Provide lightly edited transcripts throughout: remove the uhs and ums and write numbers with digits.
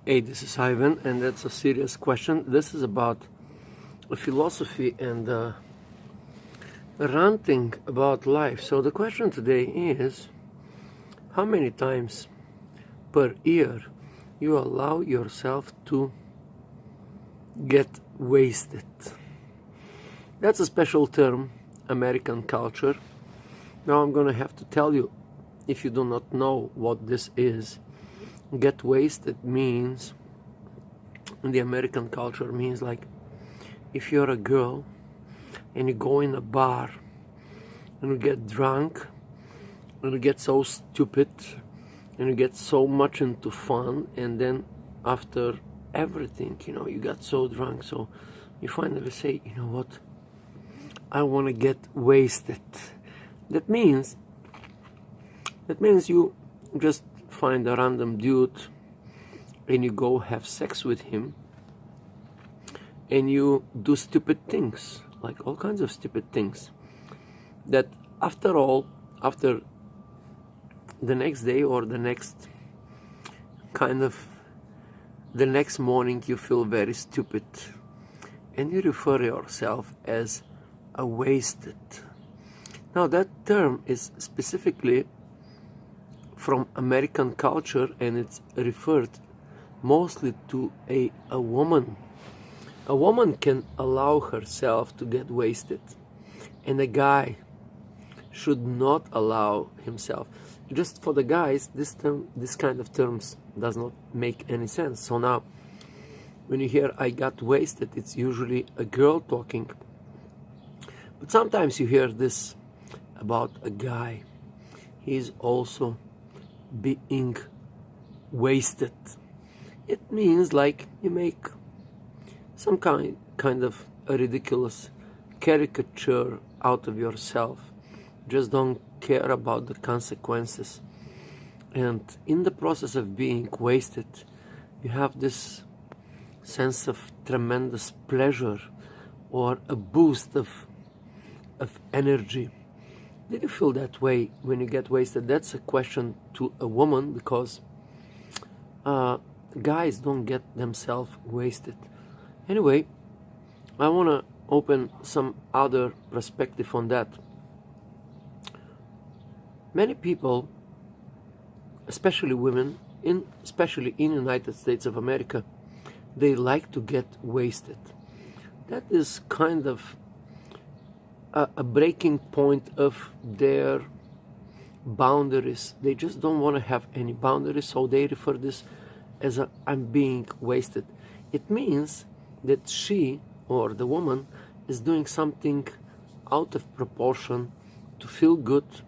Hey, this is Ivan, and that's a serious question. This is about philosophy and ranting about life. So the question today is, how many times per year you allow yourself to get wasted? That's a special term, American culture. Now I'm going to have to tell you, if you do not know what this is. Get wasted means, in the American culture, means like if you're a girl and you go in a bar and you get drunk and you get so stupid and you get so much into fun, and then after everything, you got so drunk, so you finally say, you know what, I want to get wasted. That means you just find a random dude and you go have sex with him and you do stupid things, like all kinds of stupid things, that after the next day or the next morning you feel very stupid and you refer yourself as a wasted. Now that term is specifically from American culture, and it's referred mostly to a woman. A woman can allow herself to get wasted, and a guy should not allow himself. Just for the guys, this kind of terms does not make any sense. So now, when you hear I got wasted, it's usually a girl talking. But sometimes you hear this about a guy. He's also being wasted. It means like you make some kind of a ridiculous caricature out of yourself. Just don't care about the consequences, and in the process of being wasted you have this sense of tremendous pleasure or a boost of energy. Did you feel that way when you get wasted? That's a question to a woman, because guys don't get themselves wasted. Anyway, I want to open some other perspective on that. Many people, especially women, especially in United States of America, they like to get wasted. That is kind of a breaking point of their boundaries. They just don't want to have any boundaries, so they refer this as I'm being wasted. It means that she, or the woman, is doing something out of proportion to feel good,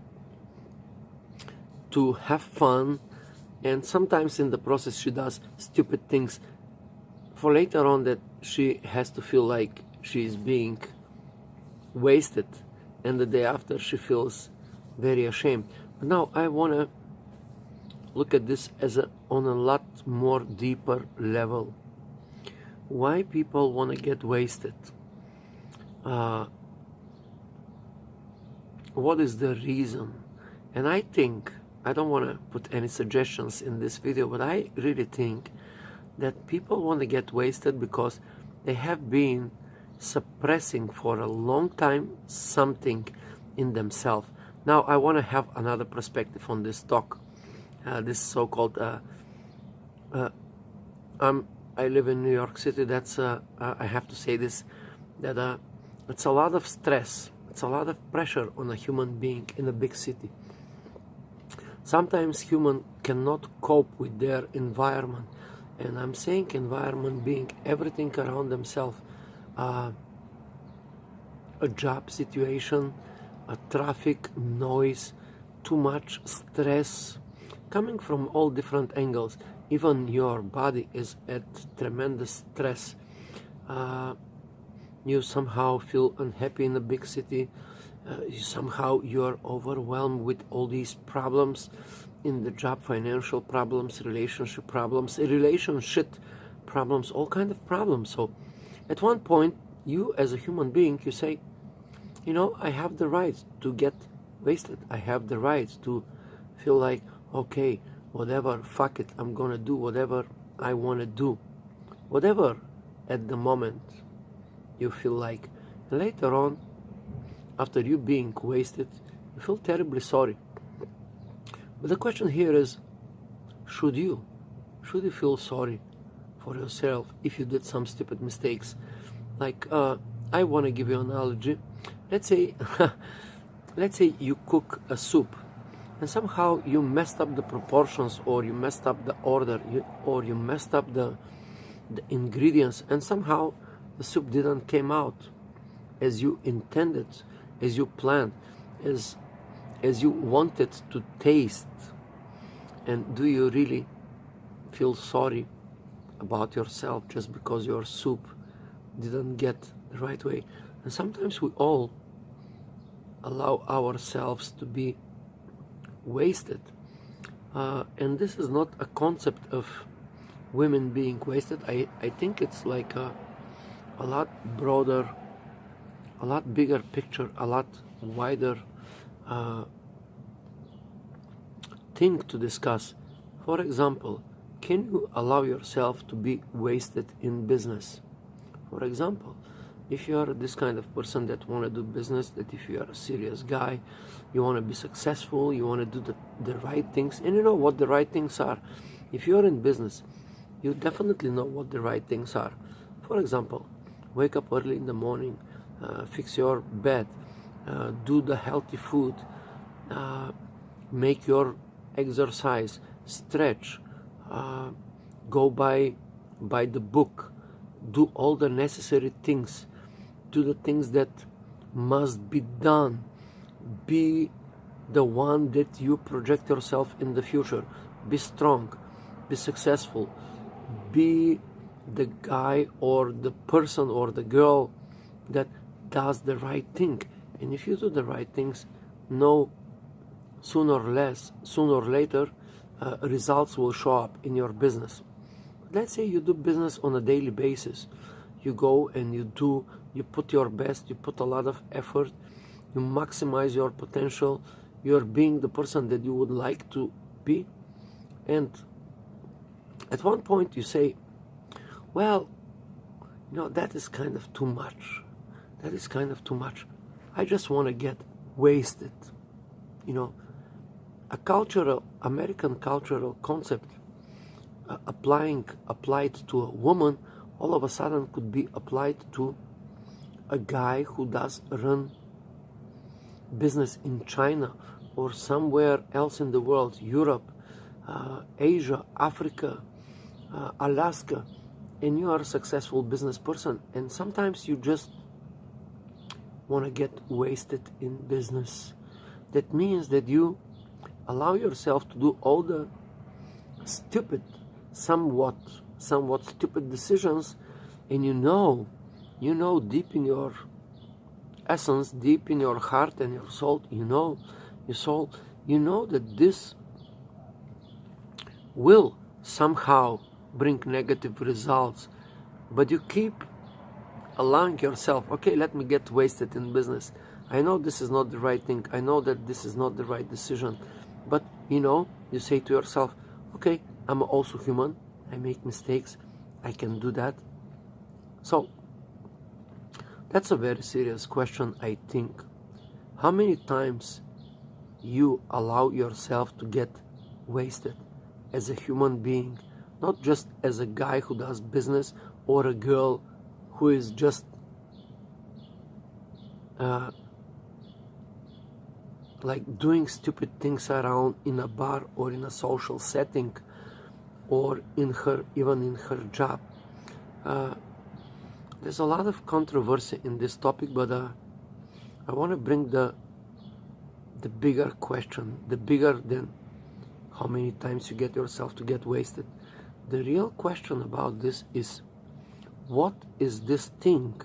to have fun, and sometimes in the process she does stupid things for later on that she has to feel like she's being wasted, and the day after she feels very ashamed. But now I want to look at this as on a lot more deeper level. Why people want to get wasted? What is the reason? And I think, I don't want to put any suggestions in this video, but I really think that people want to get wasted because they have been suppressing for a long time something in themselves. Now I want to have another perspective on this talk. This so-called I live in New York City. That's I have to say this, that it's a lot of stress, it's a lot of pressure on a human being in a big city. Sometimes human cannot cope with their environment, and I'm saying environment being everything around themselves. A job situation, a traffic, noise, too much stress, coming from all different angles. Even your body is at tremendous stress. You somehow feel unhappy in a big city. Somehow you're overwhelmed with all these problems in the job, financial problems, relationship problems, all kind of problems. So at one point, you as a human being, you say, I have the right to get wasted. I have the right to feel like, okay, whatever, fuck it, I'm gonna do whatever I want to do whatever at the moment you feel like. And later on, after you being wasted, you feel terribly sorry. But the question here is, should you feel sorry for yourself if you did some stupid mistakes? Like, I want to give you an analogy. Let's say let's say you cook a soup and somehow you messed up the proportions, or you messed up the order, or you messed up the ingredients, and somehow the soup didn't came out as you intended, as you planned, as you wanted to taste. And do you really feel sorry about yourself just because your soup didn't get the right way? And sometimes we all allow ourselves to be wasted, and this is not a concept of women being wasted. I think it's like a lot broader, a lot bigger picture, a lot wider thing to discuss. For example, can you allow yourself to be wasted in business? For example, if you are this kind of person that want to do business, that if you are a serious guy, you want to be successful, you want to do the right things, and you know what the right things are. If you are in business, you definitely know what the right things are. For example, wake up early in the morning, fix your bed, do the healthy food, make your exercise, stretch, go by the book, do all the necessary things, do the things that must be done, be the one that you project yourself in the future, be strong, be successful, be the guy or the person or the girl that does the right thing. And if you do the right things, no, sooner or later, results will show up in your business. Let's say you do business on a daily basis. You go and you put your best, you put a lot of effort, you maximize your potential, you're being the person that you would like to be. And at one point you say, well, that is kind of too much. That is kind of too much. I just want to get wasted. A American cultural concept applied to a woman, all of a sudden could be applied to a guy who does run business in China or somewhere else in the world, Europe, Asia, Africa, Alaska, and you are a successful business person, and sometimes you just want to get wasted in business. That means that you allow yourself to do all the stupid, somewhat stupid decisions, and you know deep in your essence, deep in your heart and your soul, that this will somehow bring negative results, but you keep allowing yourself, okay, let me get wasted in business. I know this is not the right thing. I know that this is not the right decision. But, you say to yourself, okay, I'm also human. I make mistakes. I can do that. So, that's a very serious question, I think. How many times you allow yourself to get wasted as a human being, not just as a guy who does business or a girl who is just like doing stupid things around in a bar or in a social setting or even in her job. There's a lot of controversy in this topic, but I want to bring the bigger question, the bigger than how many times you get yourself to get wasted. The real question about this is, what is this thing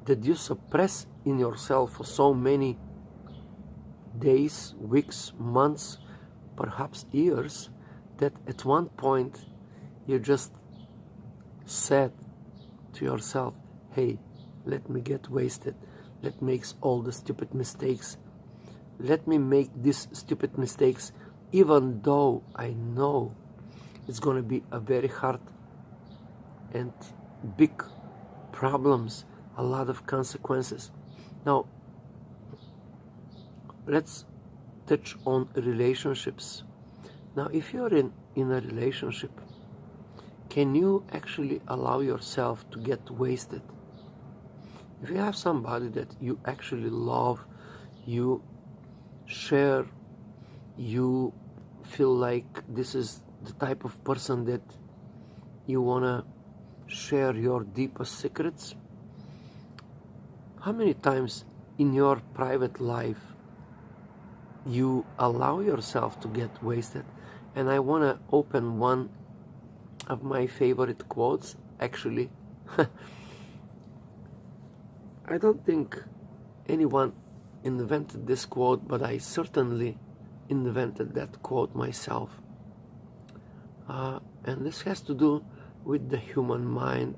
that you suppress in yourself for so many days, weeks, months, perhaps years, that at one point you just said to yourself, hey, let me get wasted, let me make all the stupid mistakes, let me make these stupid mistakes, even though I know it's going to be a very hard and big problems, a lot of consequences. Now, let's touch on relationships. Now, if you're in a relationship, can you actually allow yourself to get wasted? If you have somebody that you actually love, you share, you feel like this is the type of person that you want to share your deepest secrets, how many times in your private life you allow yourself to get wasted? And I want to open one of my favorite quotes, actually. I don't think anyone invented this quote, but I certainly invented that quote myself. And this has to do with the human mind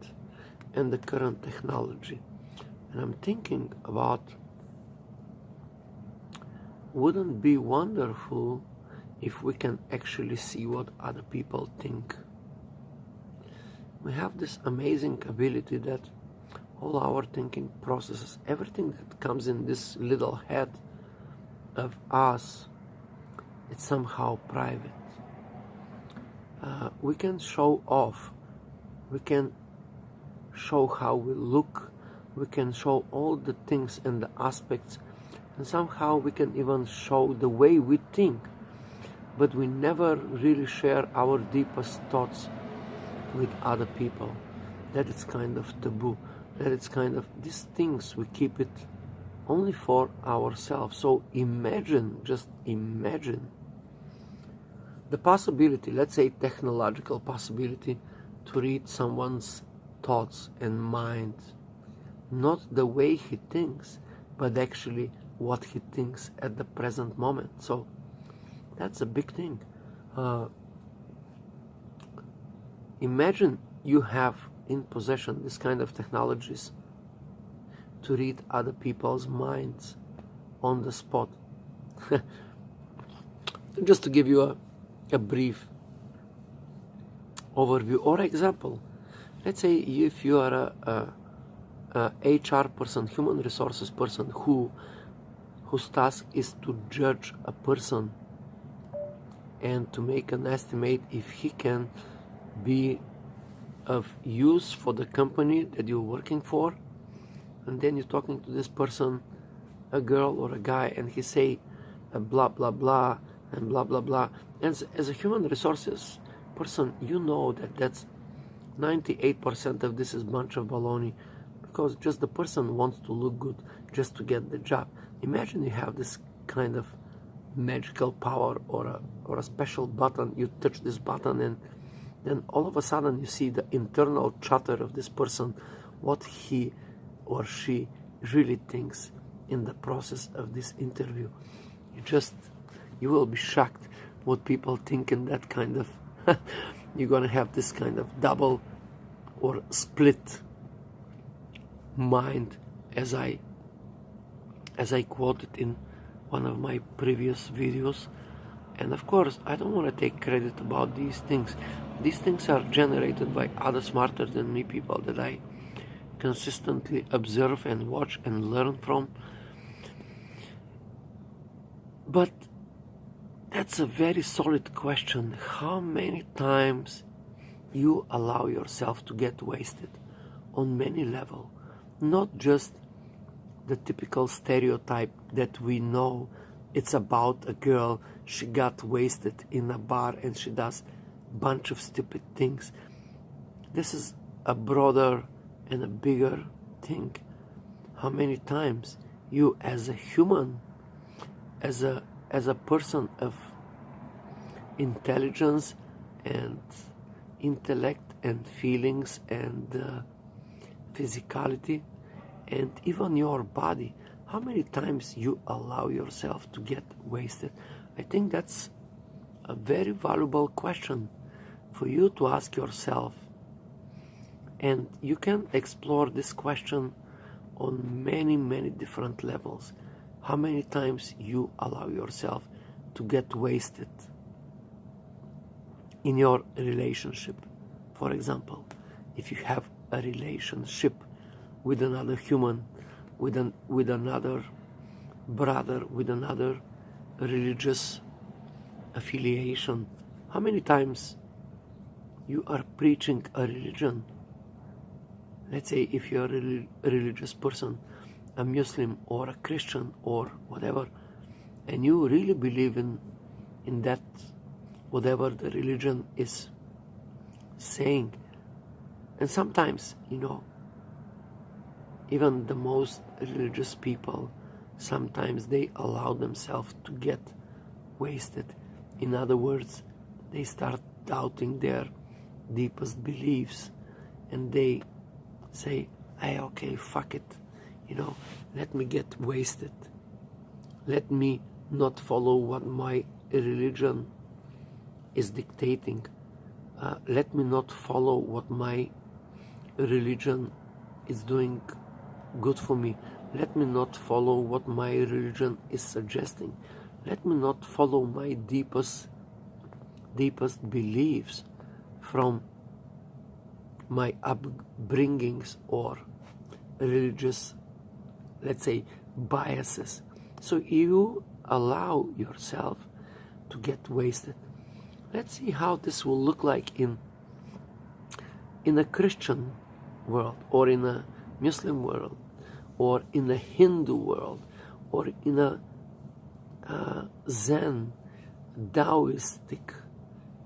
and the current technology. And I'm thinking about, wouldn't it be wonderful if we can actually see what other people think? We have this amazing ability that all our thinking processes, everything that comes in this little head of us, it's somehow private. We can show off, we can show how we look, we can show all the things and the aspects, and somehow we can even show the way we think, but we never really share our deepest thoughts with other people. That is kind of taboo. That it's kind of, these things, we keep it only for ourselves. So imagine, just imagine the possibility, let's say technological possibility, to read someone's thoughts and mind, not the way he thinks, but actually what he thinks at the present moment. So that's a big thing. Imagine you have in possession this kind of technologies to read other people's minds on the spot. Just to give you a brief overview or example, let's say if you are a HR person, human resources person, whose task is to judge a person and to make an estimate if he can be of use for the company that you're working for, and then you're talking to this person, a girl or a guy, and he say blah blah blah and blah blah blah, and as a human resources person, you know that that's 98% of this is bunch of baloney, because just the person wants to look good just to get the job. Imagine you have this kind of magical power or a special button. You touch this button and then all of a sudden you see the internal chatter of this person, what he or she really thinks in the process of this interview. You will be shocked what people think in that kind of you're gonna have this kind of double or split mind, as I quoted in one of my previous videos. And of course, I don't want to take credit about these things. These things are generated by other smarter than me people that I consistently observe and watch and learn from. But that's a very solid question. How many times you allow yourself to get wasted on many levels? Not just the typical stereotype that we know. It's about a girl, she got wasted in a bar and she does a bunch of stupid things. This is a broader and a bigger thing. How many times you as a human, as a person of intelligence and intellect and feelings and physicality and even your body, how many times you allow yourself to get wasted? I think that's a very valuable question for you to ask yourself. And you can explore this question on many, many different levels. How many times you allow yourself to get wasted? in your relationship. For example, if you have a relationship with another human, with another brother, with another religious affiliation, how many times you are preaching a religion? Let's say if you're a religious person, a Muslim or a Christian or whatever, and you really believe in that, whatever the religion is saying. And sometimes, even the most religious people, sometimes they allow themselves to get wasted. In other words, they start doubting their deepest beliefs, and they say, hey, okay, fuck it, let me get wasted. Let me not follow what my religion is dictating. Let me not follow what my religion is doing good for me. Let me not follow what my religion is suggesting. Let me not follow my deepest beliefs from my upbringings or religious, let's say, biases. So you allow yourself to get wasted. Let's see how this will look like in a Christian world, or in a Muslim world, or in a Hindu world, or in a Zen, Taoistic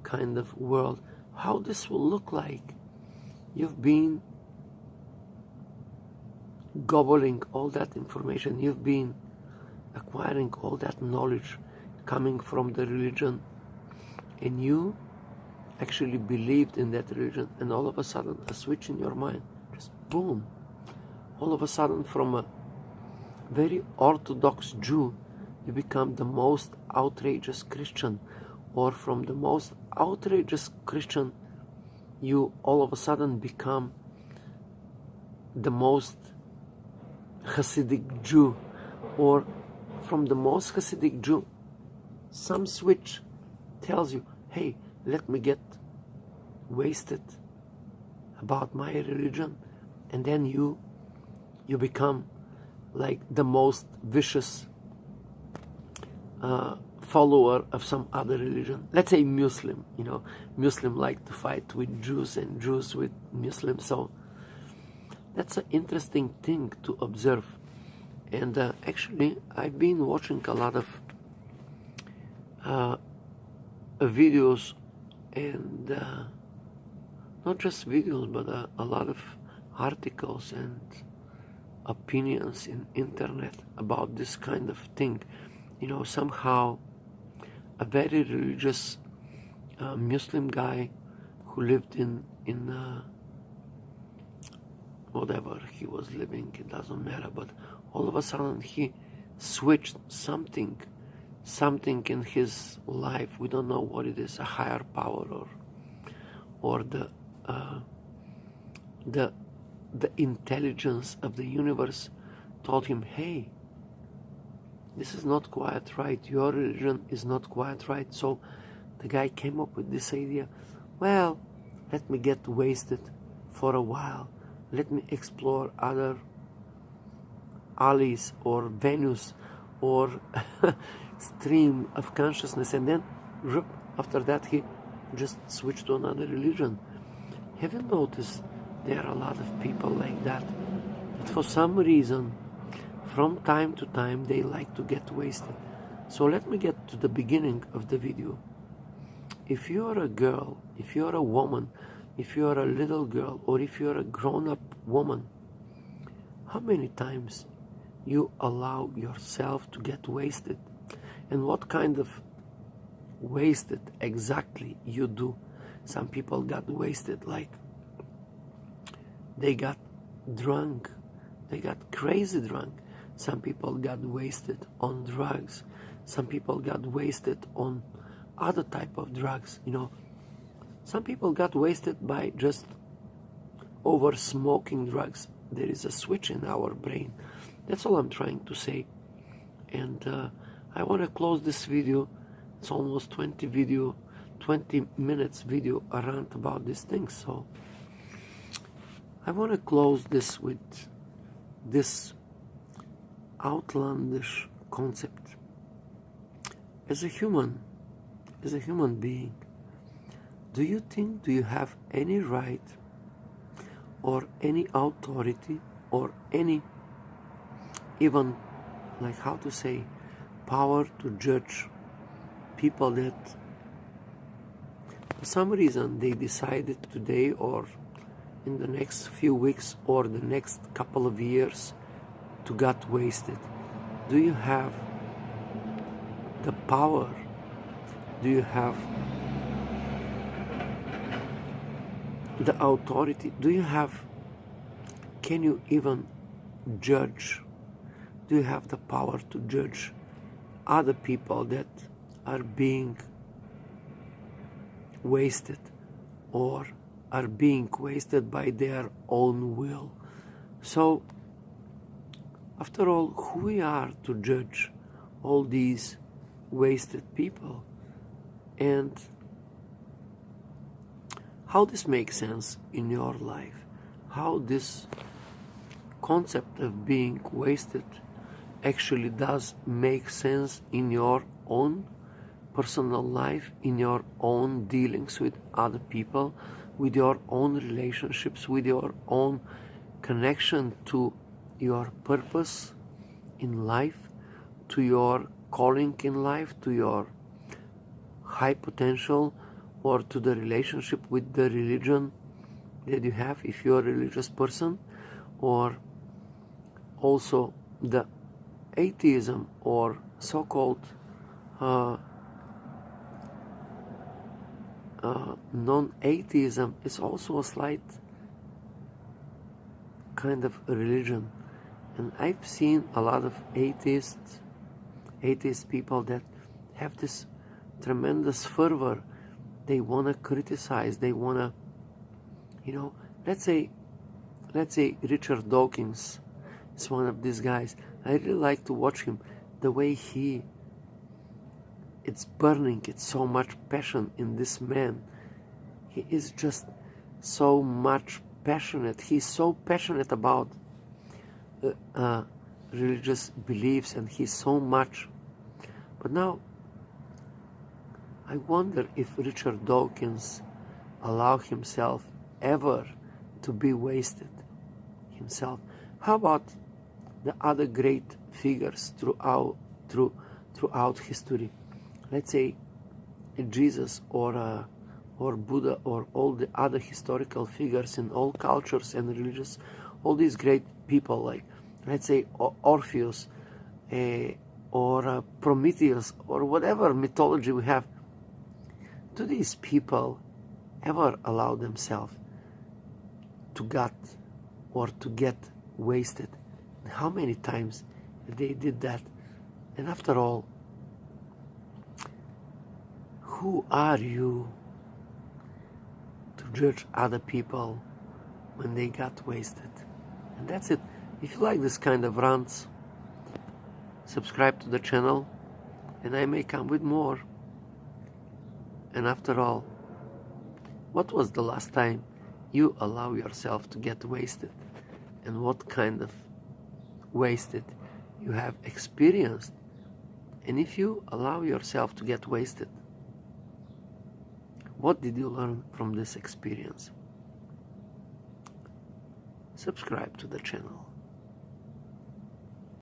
kind of world. How this will look like. You've been gobbling all that information. You've been acquiring all that knowledge coming from the religion, and you actually believed in that religion, and all of a sudden a switch in your mind, just boom, all of a sudden from a very orthodox Jew you become the most outrageous Christian, or from the most outrageous Christian you all of a sudden become the most Hasidic Jew, or from the most Hasidic Jew some switch tells you, hey, let me get wasted about my religion, and then you become like the most vicious follower of some other religion. Let's say Muslim. Muslim like to fight with Jews and Jews with Muslims. So that's an interesting thing to observe. And actually, I've been watching a lot of videos, and not just videos, but a lot of articles and opinions in internet about this kind of thing. Somehow a very religious Muslim guy who lived in whatever he was living, it doesn't matter, but all of a sudden he switched something in his life. We don't know what it is, a higher power or the intelligence of the universe told him, hey, this is not quite right, your religion is not quite right. So the guy came up with this idea, well, let me get wasted for a while, let me explore other alleys or venues or stream of consciousness, and then after that he just switched to another religion. Have you noticed there are a lot of people like that for some reason, from time to time, they like to get wasted? So let me get to the beginning of the video. If you're a girl, if you're a woman, if you're a little girl, or if you're a grown-up woman, how many times you allow yourself to get wasted? And what kind of wasted exactly you do? Some people got wasted like they got drunk, they got crazy drunk. Some people got wasted on drugs. Some people got wasted on other type of drugs. Some people got wasted by just over smoking drugs. There is a switch in our brain. That's all I'm trying to say. And I want to close this video. It's almost 20 20 minutes video a rant about these things. So I want to close this with this outlandish concept. As a human being, do you have any right or any authority or any, even, like, how to say, power to judge people that for some reason they decided today or in the next few weeks or the next couple of years to get wasted? Do you have the power? Do you have the authority? Can you even judge? Do you have the power to judge other people that are being wasted or are being wasted by their own will? So, after all, who we are to judge all these wasted people? And how this makes sense in your life? How this concept of being wasted actually does make sense in your own personal life, in your own dealings with other people, with your own relationships, with your own connection to your purpose in life, to your calling in life, to your high potential, or to the relationship with the religion that you have, if you're a religious person, or also the atheism or so-called non-atheism is also a slight kind of a religion. And I've seen a lot of atheist people that have this tremendous fervor. They want to criticize, they want to, let's say Richard Dawkins is one of these guys. I really like to watch him, the way it's burning, it's so much passion in this man. He is just so much passionate. He's so passionate about religious beliefs, and he's so much. But now, I wonder if Richard Dawkins allowed himself ever to be wasted himself. How about the other great figures throughout history? Let's say Jesus or Buddha, or all the other historical figures in all cultures and religions, all these great people, like, let's say, Orpheus or Prometheus, or whatever mythology we have. Do these people ever allow themselves to get wasted? How many times they did that? And after all, who are you to judge other people when they got wasted? And that's it. If you like this kind of rants, subscribe to the channel, and I may come with more. And after all, what was the last time you allow yourself to get wasted? And what kind of wasted you have experienced? And if you allow yourself to get wasted, what did you learn from this experience? Subscribe to the channel.